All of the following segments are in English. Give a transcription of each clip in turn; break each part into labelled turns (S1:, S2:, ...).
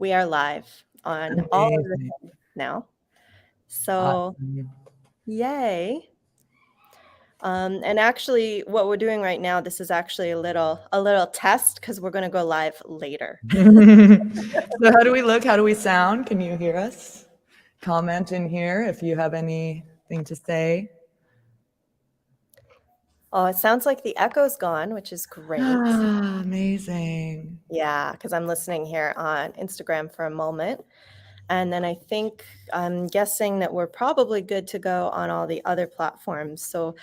S1: We are live on all of the things now. So, yay. And actually, what we're doing right now, this is actually a little test because we're going to go live later.
S2: So how do we look? How do we sound? Can you hear us? Comment in here if you have anything to say.
S1: Oh, it sounds like the echo's gone, which is great.
S2: Amazing.
S1: Yeah, because I'm listening here on Instagram for a moment. And then I'm guessing that we're probably good to go on all the other platforms. So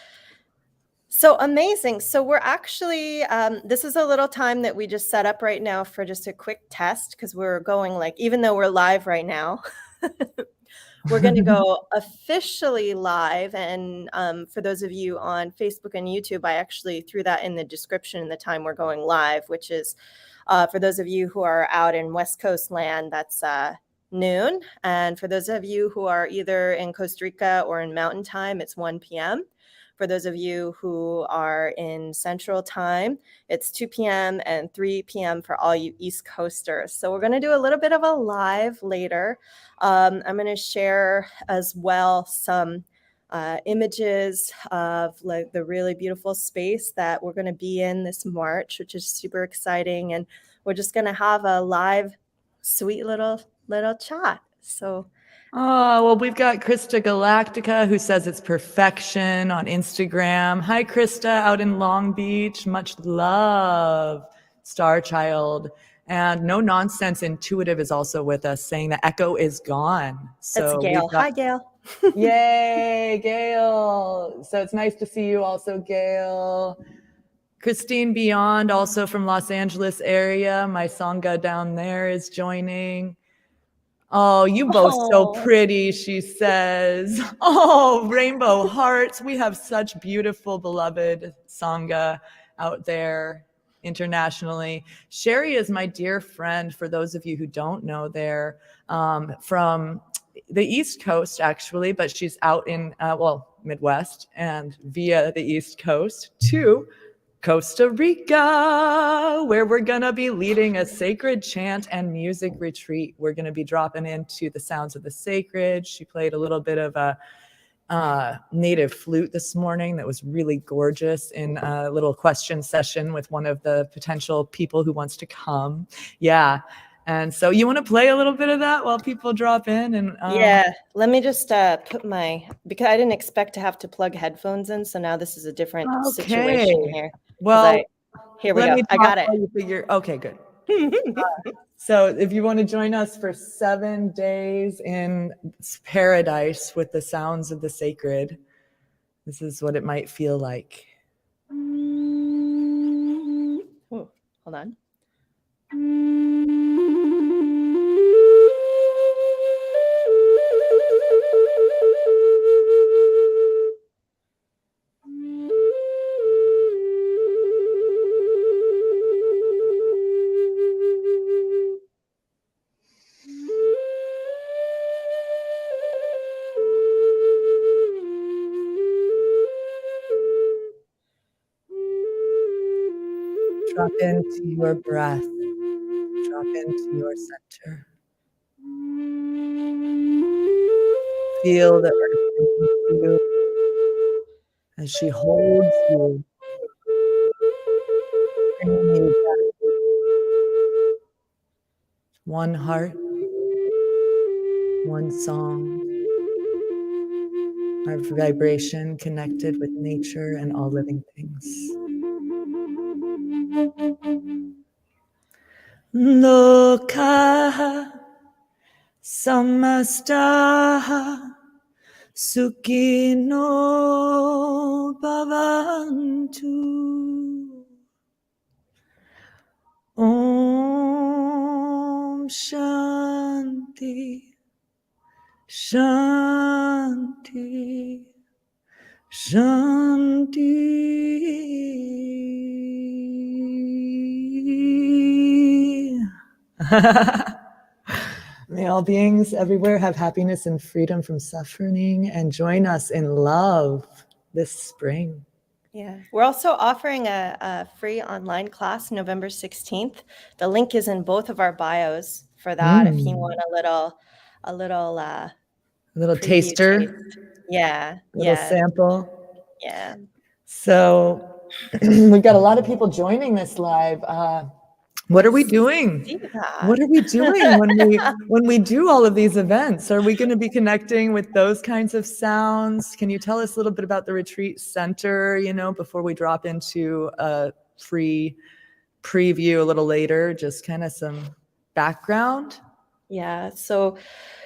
S1: amazing. So we're actually, this is a little time that we just set up right now for just a quick test because we're going even though we're live right now, we're going to go officially live. And for those of you on Facebook and YouTube, I actually threw that in the description in the time we're going live, which is for those of you who are out in West Coast land, that's noon. And for those of you who are either in Costa Rica or in Mountain Time, it's 1 p.m. For those of you who are in Central Time, it's 2 p.m. and 3 p.m. for all you East Coasters. So we're going to do a little bit of a live later. I'm going to share as well some images of the really beautiful space that we're going to be in this March, which is super exciting. And we're just going to have a live, sweet little chat. So
S2: oh, well, we've got Krista Galactica who says it's perfection on Instagram. Hi, Krista, out in Long Beach. Much love, Star Child. And No Nonsense Intuitive is also with us saying the echo is gone. So
S1: that's Gail. Hi, Gail.
S2: Yay, Gail. So it's nice to see you also, Gail. Christine Beyond, also from Los Angeles area. My Sangha down there is joining. Oh, you both so pretty, she says. Oh, rainbow hearts. We have such beautiful, beloved Sangha out there internationally. Sherrie is my dear friend, for those of you who don't know, there from the East Coast, actually, but she's out in, Midwest and via the East Coast to Costa Rica, where we're going to be leading a sacred chant and music retreat. We're going to be dropping into the sounds of the sacred. She played a little bit of a native flute this morning that was really gorgeous in a little question session with one of the potential people who wants to come. Yeah. And so you want to play a little bit of that while people drop in? And
S1: yeah, let me just put because I didn't expect to have to plug headphones in. So now this is a different situation here.
S2: Well,
S1: here we go. I got it.
S2: Okay, good. So if you want to join us for 7 days in paradise with the sounds of the sacred, this is what it might feel like.
S1: Ooh, hold on.
S2: Drop into your breath. Drop into your center. Feel the earth beneath you as she holds you. Bringing you back. One heart, one song. Our vibration connected with nature and all living things. Loka samasta sukhino bhavantu. Om Shanti Shanti Shanti. May all beings everywhere have happiness and freedom from suffering, and join us in love this spring.
S1: Yeah, we're also offering a free online class November 16th. The link is in both of our bios for that if you want a little
S2: A little
S1: preview
S2: taster,
S1: taste. Yeah,
S2: a little
S1: yeah,
S2: sample.
S1: yeah.
S2: So we've got a lot of people joining this live. What are we doing?
S1: See that.
S2: What are we doing when we do all of these events? Are we going to be connecting with those kinds of sounds? Can you tell us a little bit about the retreat center, you know, before we drop into a free preview a little later, just kind of some background?
S1: Yeah, so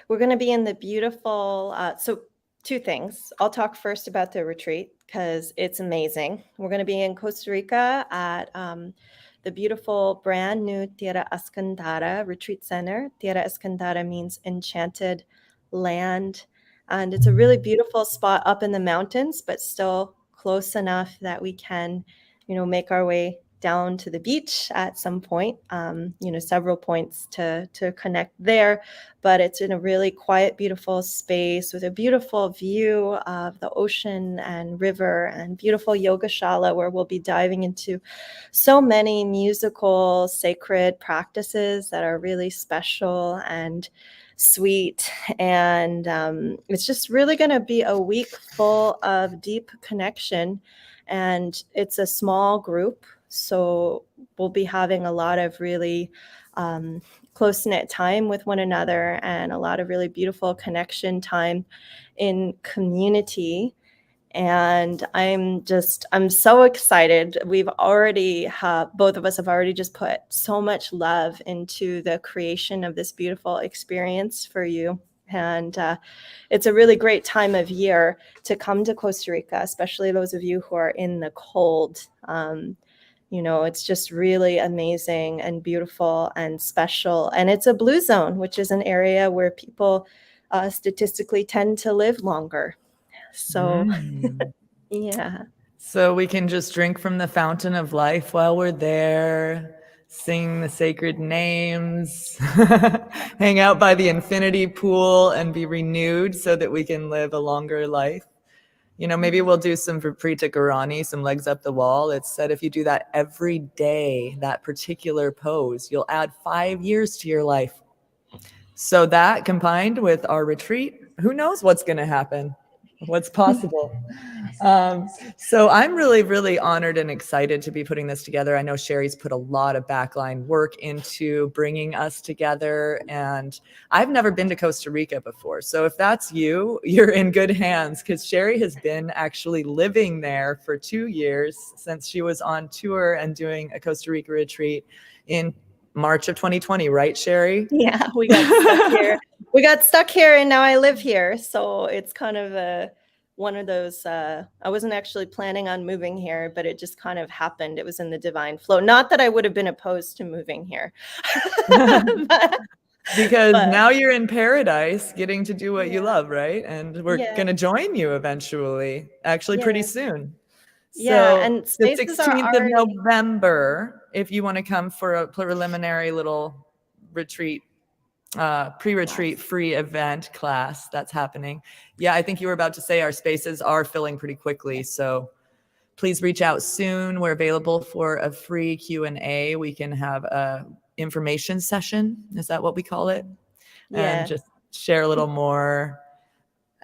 S1: we're going to be in the beautiful, so two things. I'll talk first about the retreat because it's amazing. We're going to be in Costa Rica at the beautiful brand new Tierra Escondida Retreat Center. Tierra Escondida means enchanted land. And it's a really beautiful spot up in the mountains, but still close enough that we can, make our way down to the beach at some point, several points to connect there. But it's in a really quiet, beautiful space with a beautiful view of the ocean and river and beautiful yoga shala where we'll be diving into so many musical, sacred practices that are really special and sweet. And it's just really going to be a week full of deep connection. And it's a small group. So we'll be having a lot of really close-knit time with one another and a lot of really beautiful connection time in community. And I'm so excited. Both of us have already just put so much love into the creation of this beautiful experience for you. And it's a really great time of year to come to Costa Rica, especially those of you who are in the cold. It's just really amazing and beautiful and special. And it's a blue zone, which is an area where people statistically tend to live longer. So, yeah.
S2: So we can just drink from the fountain of life while we're there, sing the sacred names, hang out by the infinity pool and be renewed so that we can live a longer life. Maybe we'll do some Viprita Garani, some legs up the wall. It's said if you do that every day, that particular pose, you'll add 5 years to your life. So that combined with our retreat, who knows what's going to happen? What's possible? So I'm really, really honored and excited to be putting this together. I know Sherrie's put a lot of backline work into bringing us together, and I've never been to Costa Rica before. So if that's you, you're in good hands because Sherrie has been actually living there for 2 years since she was on tour and doing a Costa Rica retreat in March of 2020, right, Sherrie?
S1: Yeah, we got stuck here. We got stuck here and now I live here. So it's kind of one of those, I wasn't actually planning on moving here, but it just kind of happened. It was in the divine flow. Not that I would have been opposed to moving here.
S2: Because now you're in paradise getting to do what you love, right? And we're going to join you eventually, actually pretty soon. So
S1: and
S2: the 16th of November, if you want to come for a preliminary little retreat, pre-retreat free event class that's happening. Yeah, I think you were about to say our spaces are filling pretty quickly. So please reach out soon. We're available for a free Q&A. We can have a information session. Is that what we call it?
S1: Yeah.
S2: And just share a little more.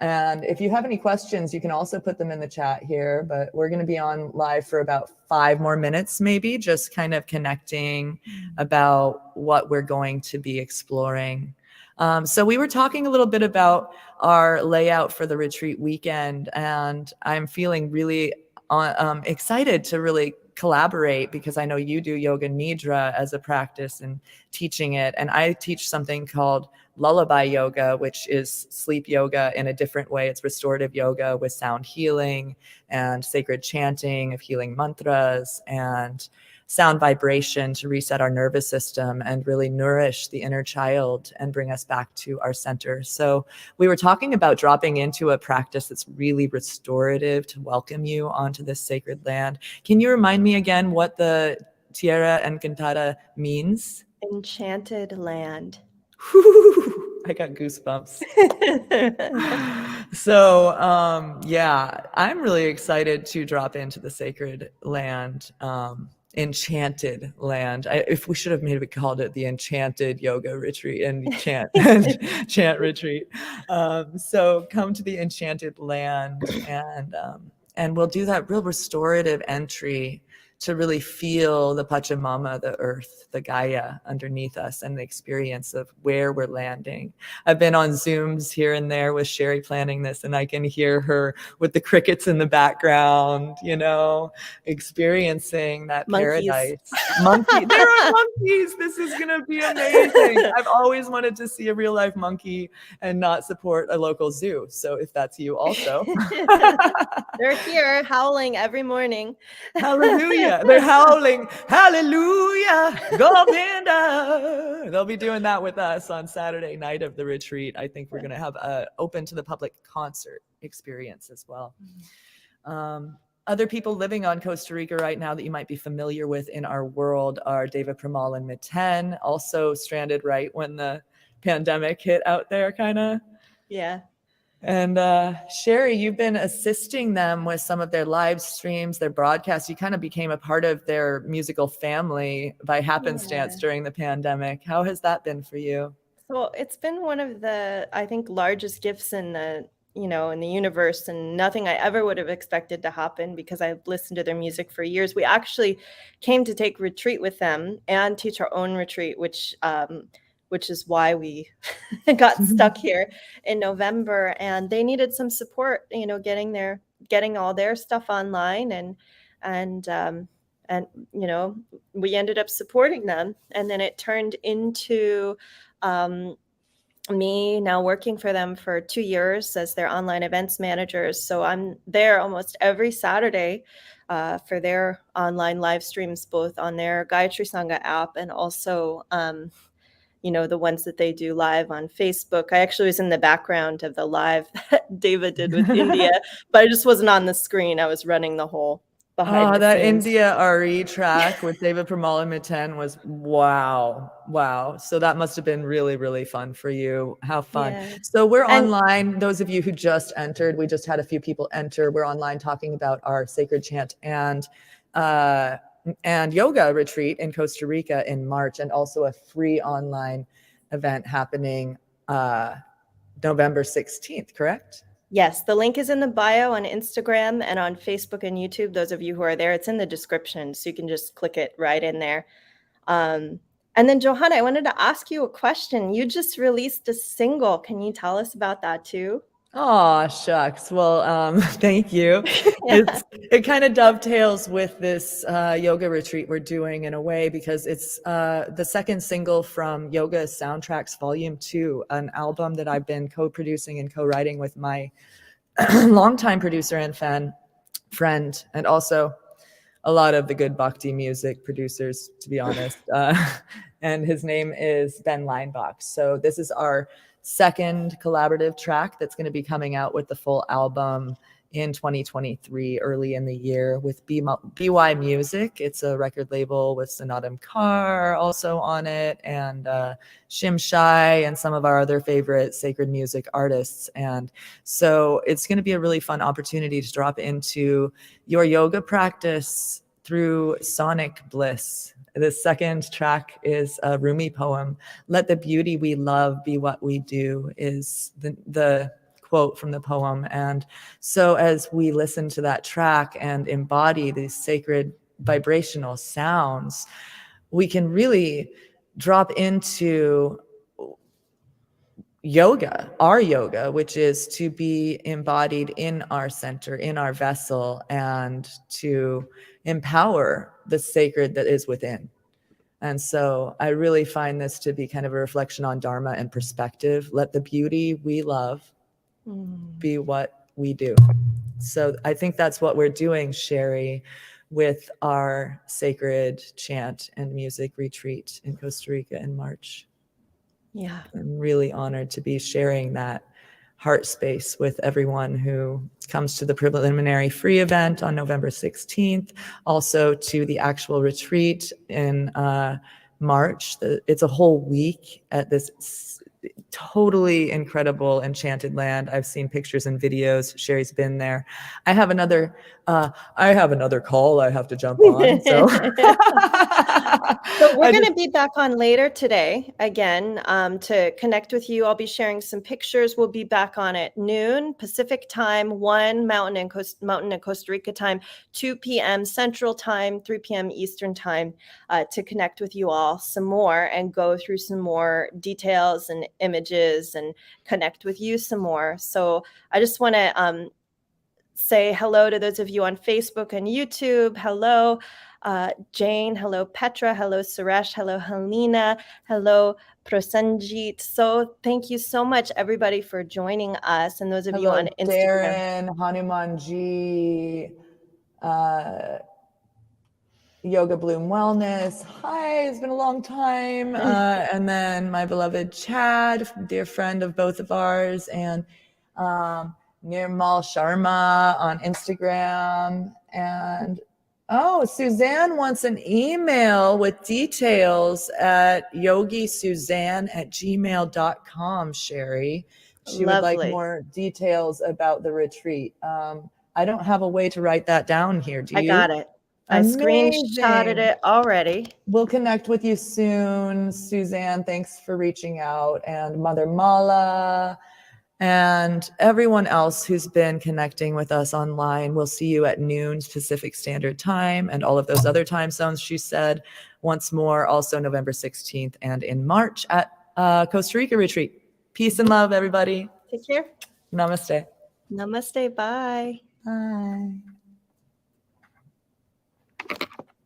S2: And if you have any questions, you can also put them in the chat here, but we're going to be on live for about 5 more minutes, maybe just kind of connecting about what we're going to be exploring. So we were talking a little bit about our layout for the retreat weekend, and I'm feeling really excited to really collaborate because I know you do yoga nidra as a practice and teaching it. And I teach something called lullaby yoga, which is sleep yoga in a different way. It's restorative yoga with sound healing and sacred chanting of healing mantras and sound vibration to reset our nervous system and really nourish the inner child and bring us back to our center. So we were talking about dropping into a practice that's really restorative to welcome you onto this sacred land. Can you remind me again what the Tierra Encantada means?
S1: Enchanted land.
S2: I got goosebumps. So, yeah, I'm really excited to drop into the sacred land. enchanted land. If we should have maybe called it the Enchanted Yoga Retreat and Chant Retreat. So come to the Enchanted Land, and we'll do that real restorative entry to really feel the Pachamama, the earth, the Gaia underneath us, and the experience of where we're landing. I've been on Zooms here and there with Sherrie planning this, and I can hear her with the crickets in the background, experiencing that
S1: Monkeys.
S2: paradise. There are monkeys. This is going to be amazing. I've always wanted to see a real life monkey and not support a local zoo. So if that's you also.
S1: They're here howling every morning.
S2: Hallelujah. They're howling, hallelujah, Govinda. They'll be doing that with us on Saturday night of the retreat. I think we're going to have an open to the public concert experience as well. Other people living on Costa Rica right now that you might be familiar with in our world are Deva Premal and Miten, also stranded right when the pandemic hit out there, kind of.
S1: Yeah.
S2: And Sherrie, you've been assisting them with some of their live streams, their broadcasts. You kind of became a part of their musical family by happenstance during the pandemic. How has that been for you?
S1: So it's been one of the, I think, largest gifts in the, in the universe, and nothing I ever would have expected to happen because I've listened to their music for years. We actually came to take retreat with them and teach our own retreat, which is why we got stuck here in November, and they needed some support, getting all their stuff online, and we ended up supporting them, and then it turned into me now working for them for 2 years as their online events managers. So I'm there almost every Saturday for their online live streams, both on their Gayatri Sangha app and also the ones that they do live on Facebook. I actually was in the background of the live that David did with India, but I just wasn't on the screen. I was running the whole behind the
S2: that
S1: scenes.
S2: India RE track with David Premal and Miten was wow. So that must have been really, really fun for you. How fun. Yeah. So we're online. Those of you who just entered, we just had a few people enter. We're online talking about our sacred chant and yoga retreat in Costa Rica in March, and also a free online event happening November 16th, correct?
S1: Yes, the link is in the bio on Instagram and on Facebook and YouTube. Those of you who are there, it's in the description, so you can just click it right in there. And then Johanna, I wanted to ask you a question. You just released a single. Can you tell us about that too?
S2: Oh, shucks. Well, thank you. It kind of dovetails with this yoga retreat we're doing in a way, because it's the second single from Yoga Soundtracks Volume 2, an album that I've been co-producing and co-writing with my longtime producer and friend, and also a lot of the good bhakti music producers, to be honest. And his name is Ben Leinbach. So this is our second collaborative track that's going to be coming out with the full album in 2023, early in the year, with BY Music. It's a record label with Sanatam Kaur also on it, and Shim Shai, and some of our other favorite sacred music artists. And so it's going to be a really fun opportunity to drop into your yoga practice through sonic bliss. The second track is a Rumi poem. Let the beauty we love be what we do, is the quote from the poem. And so as we listen to that track and embody these sacred vibrational sounds, we can really drop into yoga, our yoga, which is to be embodied in our center, in our vessel, and to empower the sacred that is within. And so I really find this to be kind of a reflection on Dharma and perspective. Let the beauty we love be what we do. So I think that's what we're doing, Sherrie, with our sacred chant and music retreat in Costa Rica in March.
S1: Yeah.
S2: I'm really honored to be sharing that heart space with everyone who comes to the preliminary free event on November 16th, also to the actual retreat in March. It's a whole week at this totally incredible, enchanted land. I've seen pictures and videos. Sherry's been there. I have another call I have to jump on. So,
S1: So we're going to be back on later today again to connect with you. I'll be sharing some pictures. We'll be back on at noon Pacific time, 1 Mountain and Costa Rica time, 2 p.m. Central time, 3 p.m. Eastern time to connect with you all some more and go through some more details and images and connect with you some more. So I just want to say hello to those of you on Facebook and YouTube. Hello, Jane. Hello, Petra. Hello, Suresh. Hello, Helena. Hello, Prosenjit. So thank you so much, everybody, for joining us. And those of you on Instagram.
S2: Darren, Hanumanji, Yoga Bloom Wellness. Hi, it's been a long time. And then my beloved Chad, dear friend of both of ours, and Nirmal Sharma on Instagram. And Suzanne wants an email with details at yogisuzanne@gmail.com, Sherrie. She would like more details about the retreat. I don't have a way to write that down here. Do you?
S1: I got it. I screenshotted it already.
S2: We'll connect with you soon, Suzanne. Thanks for reaching out. And Mother Mala and everyone else who's been connecting with us online. We'll see you at noon Pacific Standard Time and all of those other time zones she said. Once more, also November 16th and in March at Costa Rica retreat. Peace and love, everybody.
S1: Take care.
S2: Namaste.
S1: Namaste. Bye.
S2: Bye.